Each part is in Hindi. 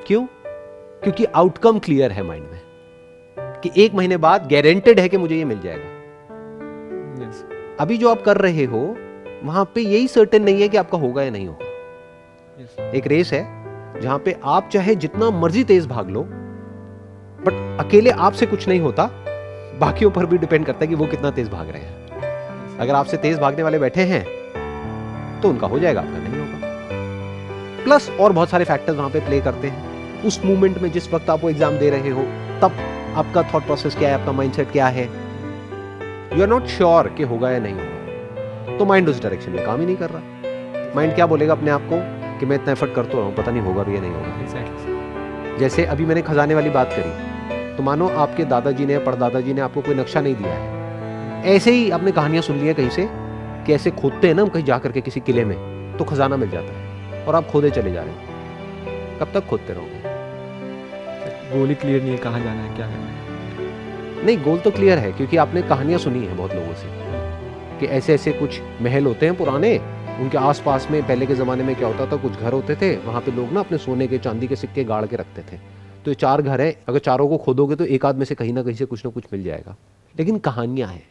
क्यों? क्योंकि आउटकम क्लियर है माइंड में कि 1 महीने बाद गारंटेड है कि मुझे ये मिल जाएगा। yes. अभी जो आप कर रहे हो वहां पे यही सर्टेन नहीं है कि आपका होगा या नहीं होगा। yes. एक रेस है जहां पे आप चाहे जितना मर्जी तेज भाग लो, बट अकेले आपसे कुछ नहीं होता, बाकियों पर भी डिपेंड करता है कि वो कितना तेज भाग रहे हैं। अगर आपसे तेज भागने वाले बैठे हैं तो उनका हो जाएगा, आपका नहीं होगा। प्लस और बहुत सारे फैक्टर्स वहां पे प्ले करते हैं। उस मोमेंट में जिस वक्त आप वो एग्जाम दे रहे हो तब आपका थॉट प्रोसेस क्या है, आपका माइंडसेट क्या है, यू आर नॉट श्योर कि होगा या नहीं होगा, तो माइंड उस डायरेक्शन में काम ही नहीं कर रहा। माइंड क्या बोलेगा अपने आप को कि मैं इतना एफर्ट करता हूँ, पता नहीं होगा भी या नहीं होगा। exactly. जैसे अभी मैंने खजाने वाली बात करी, तो मानो आपके दादाजी ने, परदादाजी ने आपको कोई नक्शा नहीं दिया है, ऐसे ही आपने कहानियां सुन ली है कहीं से कि ऐसे खोदते हैं ना हम कहीं जा करके किसी किले में, तो खजाना मिल जाता है, और आप खोदे चले जा रहे हो। कब तक खोदते रहोगे? गोल ही क्लियर नहीं है कहाँ जाना है, क्या करना है। नहीं, गोल तो क्लियर है, क्योंकि आपने कहानियां सुनी है बहुत लोगों से कि ऐसे ऐसे कुछ महल होते हैं पुराने, उनके आसपास में पहले के ज़माने में क्या होता था, कुछ घर होते थे, वहाँ पे लोग ना अपने सोने के चांदी के सिक्के गाड़ के रखते थे। तो ये 4 घर हैं, अगर चारों को खोदोगे तो एक आध में से कहीं ना कहीं से कुछ ना कुछ मिल जाएगा। लेकिन कहानियां हैं,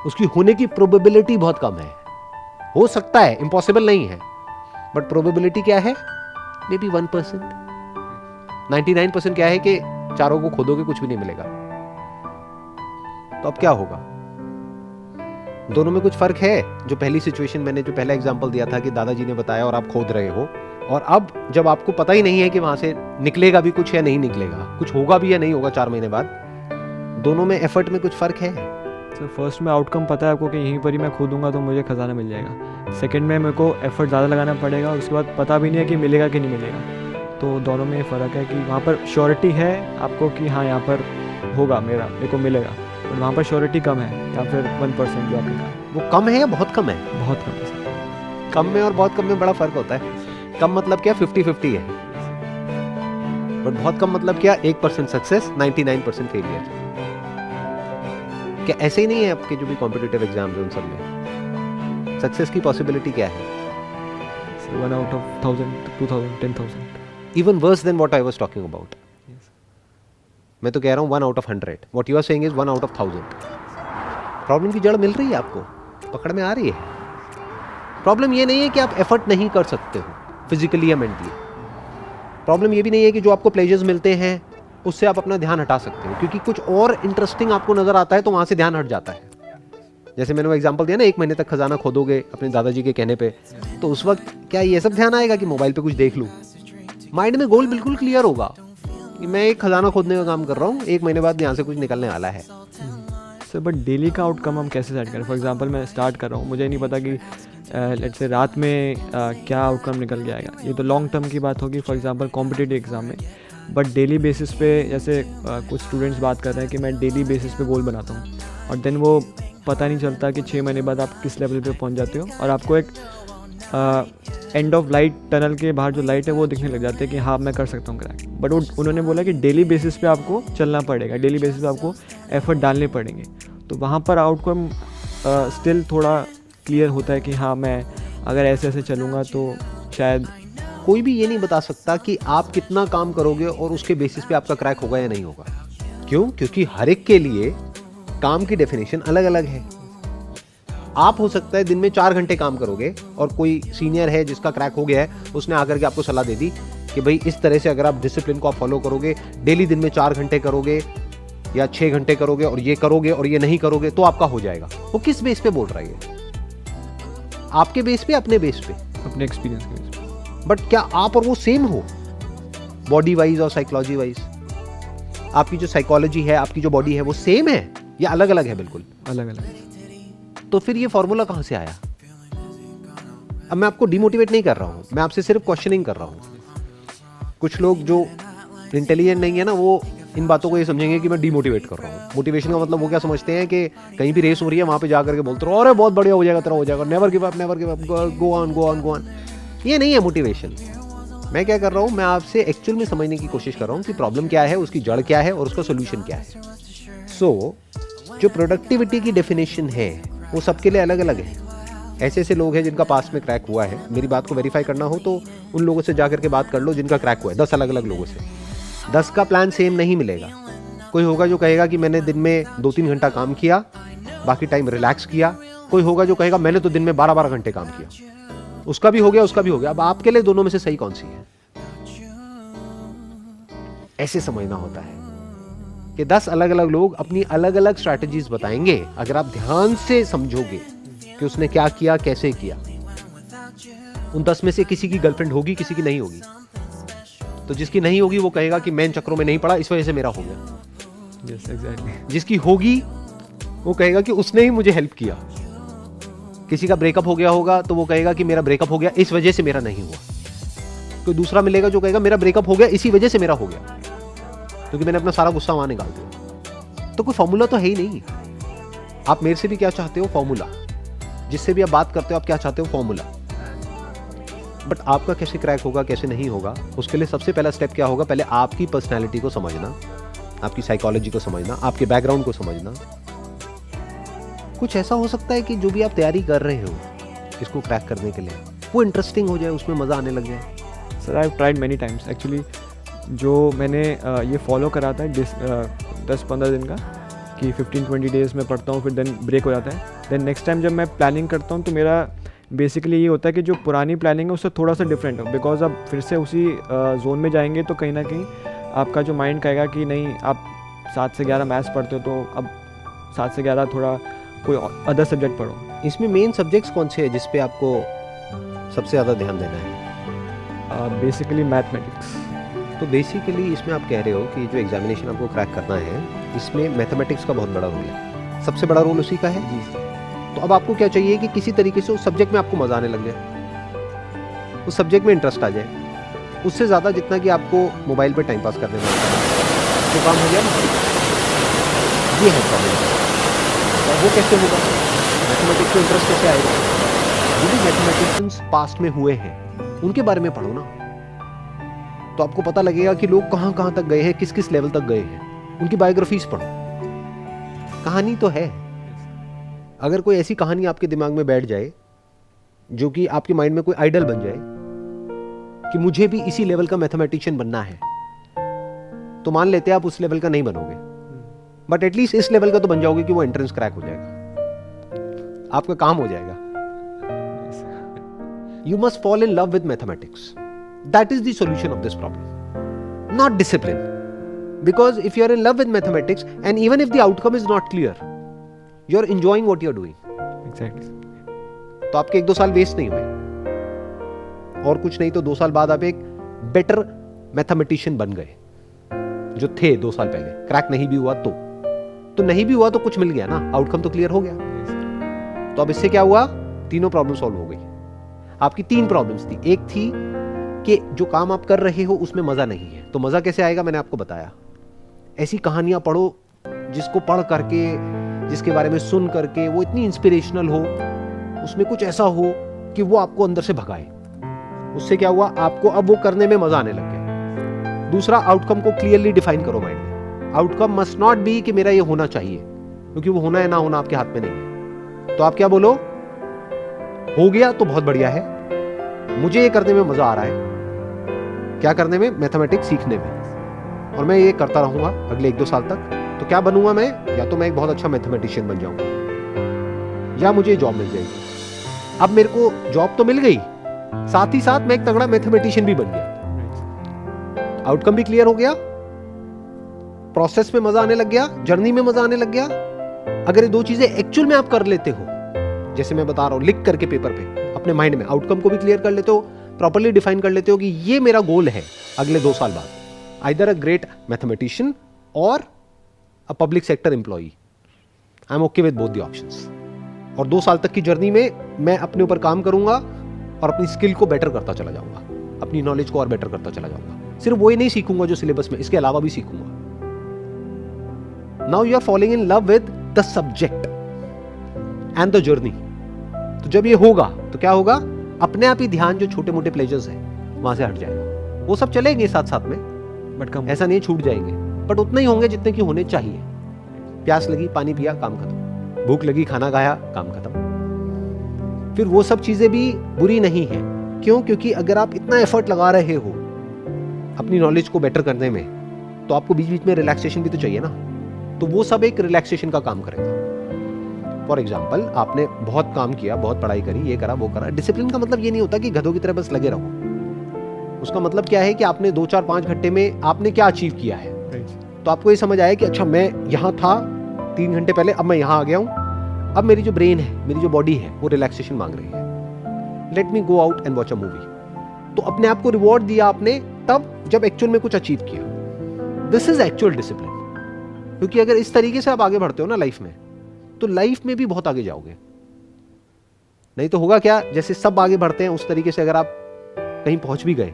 उसकी होने की प्रोबेबिलिटी बहुत कम है। हो सकता है, इम्पॉसिबल नहीं है, बट प्रोबेबिलिटी क्या है? May be 1%। 99% क्या है कि चारों को खोदोगे कुछ भी नहीं मिलेगा। तो अब क्या होगा? दोनों में कुछ फर्क है। जो पहली सिचुएशन मैंने जो पहला एग्जांपल दिया था कि दादाजी ने बताया और आप खोद रहे हो, और अब जब आपको पता ही नहीं है कि वहां से निकलेगा भी कुछ या नहीं निकलेगा, कुछ होगा भी या नहीं होगा 4 महीने बाद, दोनों में एफर्ट में कुछ फर्क है। सर फर्स्ट में आउटकम पता है आपको कि यहीं पर ही मैं खोदूंगा तो मुझे खजाना मिल जाएगा। सेकंड में मेरे को एफर्ट ज़्यादा लगाना पड़ेगा, उसके बाद पता भी नहीं है कि मिलेगा कि नहीं मिलेगा। तो दोनों में फ़र्क है कि वहाँ पर श्योरिटी है आपको कि हाँ यहाँ पर होगा, मेरे को मिलेगा, और वहाँ पर श्योरिटी कम है, या फिर 1% जो आपने कहा। वो कम है या बहुत कम है? बहुत कम है सर। कम में और बहुत कम में बड़ा फर्क होता है। कम मतलब क्या? 50-50 है। बट बहुत कम मतलब क्या? 1% सक्सेस, 99% फेलियर। क्या ऐसे ही नहीं है आपके जो भी कॉम्पिटिटिव एग्जाम्स हैं उन सब में? सक्सेस की पॉसिबिलिटी क्या है? 1 out of 1000, 2000, 10,000। Even worse than what I was talking about. मैं तो कह रहा हूँ 1 out of 100. What you are saying is 1 out of 1000. Problem की जड़ मिल रही है आपको, पकड़ में आ रही है। प्रॉब्लम ये नहीं है कि आप एफर्ट नहीं कर सकते हो फिजिकली या मेंटली। प्रॉब्लम ये भी नहीं है कि जो आपको प्लेजर्स मिलते हैं उससे आप अपना ध्यान हटा सकते हो, क्योंकि कुछ और इंटरेस्टिंग आपको नजर आता है तो वहां से ध्यान हट जाता है। जैसे मैंने वो एग्जांपल दिया ना, 1 महीने तक खजाना खोदोगे अपने दादाजी के कहने पे, तो उस वक्त क्या ये सब ध्यान आएगा कि मोबाइल पे कुछ देख लूं? माइंड में गोल बिल्कुल क्लियर होगा कि मैं एक खजाना खोदने का काम कर रहा हूँ, 1 महीने बाद यहाँ से कुछ निकलने वाला है। सर बट डेली का आउटकम हम कैसे सेट करें? फॉर एग्जांपल मैं स्टार्ट कर रहा हूँ, मुझे नहीं पता कि लेट्स से रात में क्या आउटकम निकल के आएगा। ये तो लॉन्ग टर्म की बात होगी, फॉर एग्जांपल कॉम्पिटिटिव एग्जाम में। बट डेली बेसिस पे जैसे कुछ स्टूडेंट्स बात कर रहे हैं कि मैं डेली बेसिस पे गोल बनाता हूँ, और देन वो पता नहीं चलता कि 6 महीने बाद आप किस लेवल पे पहुँच जाते हो, और आपको एक एंड ऑफ लाइट, टनल के बाहर जो लाइट है वो दिखने लग जाते हैं कि हाँ मैं कर सकता हूँ क्रैक। बट उन्होंने बोला कि डेली बेसिस पे आपको चलना पड़ेगा, डेली बेसिस पे आपको एफर्ट डालने पड़ेंगे। तो वहाँ पर आउटकम स्टिल थोड़ा क्लियर होता है कि हाँ मैं अगर ऐसे ऐसे चलूँगा तो शायद। कोई भी ये नहीं बता सकता कि आप कितना काम करोगे और उसके बेसिस पे आपका क्रैक होगा या नहीं होगा। क्यों? क्योंकि हर एक के लिए काम की डेफिनेशन अलग अलग है। आप हो सकता है दिन में 4 घंटे काम करोगे और कोई सीनियर है जिसका क्रैक हो गया है, उसने आकर के आपको सलाह दे दी कि भाई इस तरह से अगर आप डिसिप्लिन को आप फॉलो करोगे, डेली दिन में 4 घंटे करोगे या 6 घंटे करोगे और ये नहीं करोगे तो आपका हो जाएगा। वो किस बेस पे बोल रहा है? आपके बेस पे, अपने बेस पे, अपने एक्सपीरियंस के बेस पे। बट क्या आप और वो सेम हो बॉडी वाइज और साइकोलॉजी वाइज? आपकी जो साइकोलॉजी है, आपकी जो बॉडी है, वो सेम है या अलग अलग है? बिल्कुल अलग अलग। तो फिर ये फॉर्मूला कहां से आया? अब मैं आपको डिमोटिवेट नहीं कर रहा हूं, मैं आपसे सिर्फ क्वेश्चनिंग कर रहा हूं। कुछ लोग जो इंटेलिजेंट नहीं है ना, वो इन बातों को ये समझेंगे कि मैं डिमोटिवेट कर रहा हूँ। मोटिवेशन का मतलब वो क्या समझते हैं कि कहीं भी रेस हो रही है, वहां पे जाकर के बोलते रहो अरे बहुत बढ़िया हो जाएगा, तेरा हो जाएगा, never give up, go on go on go on. ये नहीं है मोटिवेशन। मैं क्या कर रहा हूँ, मैं आपसे एक्चुअल में समझने की कोशिश कर रहा हूँ कि प्रॉब्लम क्या है, उसकी जड़ क्या है और उसका सोल्यूशन क्या है। सो जो प्रोडक्टिविटी की डेफिनेशन है वो सबके लिए अलग अलग है। ऐसे ऐसे लोग हैं जिनका पास्ट में क्रैक हुआ है, मेरी बात को वेरीफाई करना हो तो उन लोगों से जाकर के बात कर लो जिनका क्रैक हुआ है, 10 अलग अलग लोगों से। 10 का प्लान सेम नहीं मिलेगा। कोई होगा जो कहेगा कि मैंने दिन में 2-3 घंटा काम किया, बाकी टाइम रिलैक्स किया। कोई होगा जो कहेगा मैंने तो दिन में 12-12 घंटे काम किया। उसका भी हो गया, उसका भी हो गया। अब आपके लिए दोनों में से सही कौन सी है, ऐसे समझना होता है कि 10 अलग अलग लोग अपनी अलग अलग स्ट्रैटेजीज बताएंगे। अगर आप ध्यान से समझोगे कि उसने क्या किया, कैसे किया, उन 10 में से किसी की गर्लफ्रेंड होगी, किसी की नहीं होगी। तो जिसकी नहीं होगी वो कहेगा कि मैं इन चक्रों में नहीं पड़ा, इस वजह से मेरा हो गया। Yes exactly. जिसकी होगी वो कहेगा कि उसने ही मुझे हेल्प किया। किसी का ब्रेकअप हो गया होगा तो वो कहेगा कि मेरा ब्रेकअप हो गया, इस वजह से मेरा नहीं हुआ। कोई दूसरा मिलेगा जो कहेगा मेरा ब्रेकअप हो गया, इसी वजह से मेरा हो गया, क्योंकि मैंने अपना सारा गुस्सा वहां निकाल दिया। तो कोई फॉर्मूला तो है ही नहीं। आप मेरे से भी क्या चाहते हो, फॉर्मूला। जिससे भी आप बात करते हो आप क्या चाहते हो, फॉर्मूला। बट आपका कैसे क्रैक होगा, कैसे नहीं होगा, उसके लिए सबसे पहला स्टेप क्या होगा, पहले आपकी पर्सनैलिटी को समझना, आपकी साइकोलॉजी को समझना, आपके बैकग्राउंड को समझना। कुछ ऐसा हो सकता है कि जो भी आप तैयारी कर रहे हो इसको क्रैक करने के लिए, वो इंटरेस्टिंग हो जाए, उसमें मज़ा आने लग जाए। Sir I have tried many times actually. जो मैंने ये फॉलो करा था 10-15 दिन का, कि 15-20 डेज़ में पढ़ता हूँ, फिर देन ब्रेक हो जाता है। देन नेक्स्ट टाइम जब मैं प्लानिंग करता हूँ तो मेरा बेसिकली ये होता है कि जो पुरानी प्लानिंग है उससे थोड़ा सा डिफरेंट हो, बिकॉज अब फिर से उसी जोन में जाएंगे तो कहीं ना कहीं आपका जो माइंड कहेगा कि नहीं, आप 7 से 11 मैथ्स पढ़ते हो तो अब 7 से 11 थोड़ा कोई अदर सब्जेक्ट पढ़ो। इसमें मेन सब्जेक्ट्स कौन से हैं जिस पे आपको सबसे ज़्यादा ध्यान देना है? Basically mathematics. तो बेसिकली इसमें आप कह रहे हो कि जो एग्जामिनेशन आपको क्रैक करना है इसमें मैथमेटिक्स का बहुत बड़ा रोल है, सबसे बड़ा रोल उसी का है। जी सर। तो अब आपको क्या चाहिए कि किसी तरीके से उस सब्जेक्ट में आपको मज़ा आने लग जाए, उस सब्जेक्ट में इंटरेस्ट आ जाए। उससे ज़्यादा जितना कि आपको मोबाइल पर टाइम पास करने में जो काम हो गया ना, ये है प्रॉब्लम। और वो कैसे होगा, मैथमेटिक्स को इंटरेस्ट कैसे आएगा? जो भी मैथमेटिशियंस पास्ट में हुए हैं उनके बारे में पढ़ो ना, तो आपको पता लगेगा कि लोग कहाँ कहाँ तक गए हैं, किस किस लेवल तक गए हैं। उनकी बायोग्राफीज पढ़ो, कहानी तो है। अगर कोई ऐसी कहानी आपके दिमाग में बैठ जाए जो कि आपके माइंड में कोई आइडल बन जाए कि मुझे भी इसी लेवल का मैथमेटिशियन बनना है, तो मान लेते हैं आप उस लेवल का नहीं बनोगे, बट एटलीस्ट इस लेवल का तो बन जाओगे कि वो एंट्रेंस क्रैक हो जाएगा, आपका काम हो जाएगा। You must fall in love with mathematics. That is the solution of this problem, not discipline. Because if you are in love with mathematics and even if the outcome is not clear, you are enjoying what you are doing. Exactly. तो आपके 1-2 साल वेस्ट नहीं हुए, और कुछ नहीं तो 2 साल बाद आप एक बेटर मैथमेटिशियन बन गए जो थे 2 साल पहले। क्रैक नहीं भी हुआ तो नहीं भी हुआ तो कुछ मिल गया ना, आउटकम तो क्लियर हो गया। तो अब इससे क्या हुआ, तीनों प्रॉब्लम सॉल्व हो गई। आपकी 3 प्रॉब्लम्स थी। एक थी कि जो काम आप कर रहे हो उसमें मजा नहीं है, तो मजा कैसे आएगा, मैंने आपको बताया। ऐसी कहानियां पढ़ो जिसको पढ़ करके, जिसके बारे में सुन करके वो इतनी इंस्पिरेशनल हो, उसमें कुछ ऐसा हो कि वो आपको अंदर से भगाए। उससे क्या हुआ, आपको अब वो करने में मजा आने लग गया। दूसरा, आउटकम को क्लियरली डिफाइन करो माइंड में। आउटकम मस्ट नॉट बी कि मेरा ये होना चाहिए, क्योंकि वो होना है ना होना आपके हाथ में नहीं है। तो आप क्या बोलो, हो गया तो बहुत बढ़िया है, मुझे ये करने में मजा आ रहा है। क्या करने में, मैथमेटिक्स सीखने में, और मैं ये करता रहूंगा अगले 1-2 साल तक। तो क्या बनूंगा मैं, या तो मैं एक बहुत अच्छा मैथमेटिशियन बन जाऊंगा या मुझे जॉब मिल जाएगी। अब मेरे को जॉब तो मिल गई, साथ ही साथ मैं एक तगड़ा मैथमेटिशियन भी बन गया। आउटकम भी क्लियर हो गया, प्रोसेस में मजा आने लग गया, जर्नी में मजा आने लग गया। अगर ये 2 चीजें एक्चुअल में आप कर लेते हो, जैसे मैं बता रहा हूं, लिख करके पेपर पे अपने माइंड में, आउटकम को भी क्लियर कर लेते हो, प्रॉपर्ली डिफाइन कर लेते हो कि ये मेरा गोल है अगले 2 साल बाद, आइदर अ ग्रेट मैथमेटिशियन और a public sector employee. I am okay with both the options. और 2 साल तक की जर्नी में मैं अपने ऊपर काम करूंगा और अपनी स्किल को बेटर करता चला जाऊंगा, अपनी नॉलेज को और बेटर करता चला जाऊंगा। सिर्फ वही नहीं सीखूंगा जो सिलेबस में, इसके अलावा भी सीखूंगा। Now you are following in love with the subject and the journey. तो जब ये होगा तो क्या होगा, अपने आप ही ध्यान जो छोटे मोटे प्लेजर्स हैं वहां से हट जाएगा। वो सब चलेंगे साथ साथ में, बट कम, ऐसा नहीं छूट जाएंगे, बट उतने ही होंगे जितने की होने चाहिए। प्यास लगी, पानी पिया, काम खत्म। भूख लगी, खाना खाया, काम खत्म। फिर वो सब चीज़ें भी बुरी नहीं है। क्यों? क्योंकि अगर आप इतना एफर्ट लगा रहे हो अपनी नॉलेज को बेटर करने में, तो आपको बीच बीच में रिलैक्सेशन भी तो चाहिए ना। तो वो सब एक रिलैक्सेशन का काम करेगा। फॉर एग्जाम्पल, आपने बहुत काम किया, बहुत पढ़ाई करी, ये करा वो करा। डिसिप्लिन का मतलब ये नहीं होता कि गधों की तरह बस लगे रहो। उसका मतलब क्या है कि आपने 2 4 5 घंटे में आपने क्या अचीव किया है। तो आपको ये समझ आया कि अच्छा मैं यहाँ था 3 घंटे पहले, अब मैं यहाँ आ गया हूँ, अब मेरी जो ब्रेन है, मेरी जो बॉडी है, वो रिलैक्सेशन मांग रही है। Let me go out and watch a movie. तो अपने आप को रिवॉर्ड दिया आपने तब जब एक्चुअल में कुछ अचीव किया। This is actual discipline. क्योंकि अगर इस तरीके से आप आगे बढ़ते हो ना लाइफ में, तो लाइफ में भी बहुत आगे जाओगे। नहीं तो होगा क्या, जैसे सब आगे बढ़ते हैं उस तरीके से अगर आप कहीं पहुंच भी गए,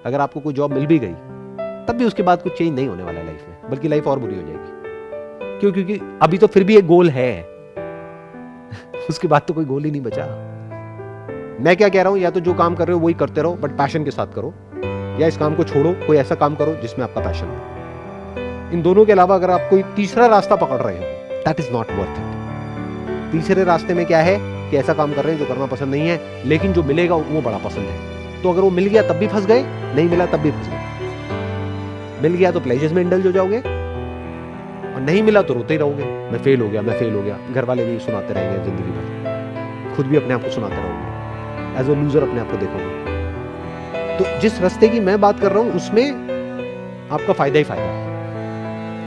अगर आपको कोई जॉब मिल भी गई, तब भी उसके बाद कुछ चेंज नहीं होने वाला है लाइफ में, बल्कि लाइफ और बुरी हो जाएगी। क्यों? क्योंकि अभी तो फिर भी एक गोल है उसके बाद तो कोई गोल ही नहीं बचा। मैं क्या कह रहा हूं, या तो जो काम कर रहे हो वही करते रहो, बट पैशन के साथ करो, या इस काम को छोड़ो, कोई ऐसा काम करो जिसमें आपका पैशन हो। इन दोनों के अलावा अगर आप कोई तीसरा रास्ता पकड़ रहे हो, that is not worth it. तीसरे रास्ते में क्या है कि ऐसा काम कर रहे हैं जो करना पसंद नहीं है, लेकिन जो मिलेगा वो बड़ा पसंद है। तो अगर वो मिल गया तब भी फंस गए, नहीं मिला तब भी फंस गए। मिल गया तो प्लेजर्स में इंडल्ज हो जाओगे, और नहीं मिला तो रोते ही रहोगे, मैं फेल हो गया, मैं फेल हो गया। घर वाले भी सुनाते रहेंगे जिंदगी भर, खुद भी अपने आप को सुनाते रहोगे, एज अ लूजर अपने आप को देखोगे। तो जिस रास्ते की मैं बात कर रहा हूं उसमें आपका फायदा ही फायदा है।